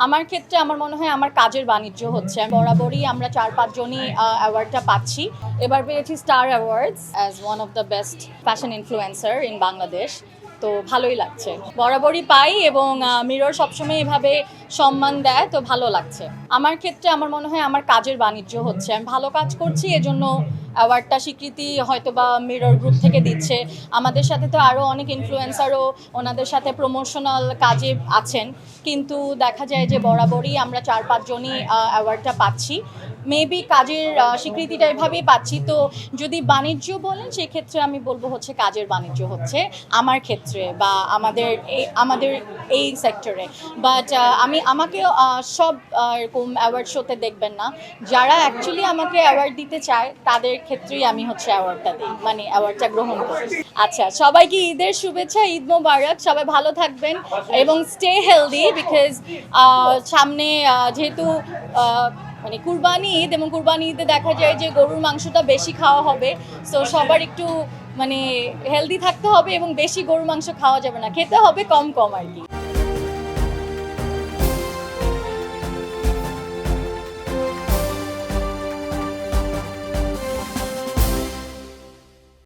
আমার ক্ষেত্রে আমার মনে হয় আমার কাজের বাণিজ্য হচ্ছে বরাবরই আমরা 4-5 জনই অ্যাওয়ার্ডটা পাচ্ছি। এবার পেয়েছি star awards as one of the best fashion influencer in Bangladesh. তো ভালোই লাগছে, বরাবরই পাই এবং মিরর সবসময় এভাবে সম্মান দেয়, তো ভালো লাগছে। আমার ক্ষেত্রে আমার মনে হয় আমার কাজের বাণিজ্য হচ্ছে, আমি ভালো কাজ করছি, এজন্য অ্যাওয়ার্ডটা স্বীকৃতি হয়তো বা মিরর গ্রুপ থেকে দিচ্ছে। আমাদের সাথে তো আরও অনেক ইনফ্লুয়েন্সারও ওনাদের সাথে প্রমোশনাল কাজে আছেন, কিন্তু দেখা যায় যে বরাবরই আমরা 4-5 জনই অ্যাওয়ার্ডটা পাচ্ছি। মেবি কাজের স্বীকৃতিটা এভাবেই পাচ্ছি। তো যদি বাণিজ্য বলেন সেক্ষেত্রে আমি বলবো হচ্ছে কাজের বাণিজ্য হচ্ছে আমার ক্ষেত্রে বা আমাদের এই সেক্টরে। বাট আমাকে সব এরকম অ্যাওয়ার্ড শোতে দেখবেন না, যারা অ্যাকচুয়ালি আমাকে অ্যাওয়ার্ড দিতে চায় তাদের ক্ষেত্রেই আমি হচ্ছে অ্যাওয়ার্ডটা দিই, মানে অ্যাওয়ার্ডটা গ্রহণ করি। আচ্ছা, সবাইকে ঈদের শুভেচ্ছা, ঈদ মোবারক, সবাই ভালো থাকবেন এবং স্টে হেলদি বিকজ সামনে যেহেতু মানে কুরবানি ঈদ, এবং কুরবানি ঈদে দেখা যায় যে গরুর মাংসটা বেশি খাওয়া হবে। সো সবার একটু মানে হেলদি থাকতে হবে এবং বেশি গরুর মাংস খাওয়া যাবে না, খেতে হবে কম কম আর কি।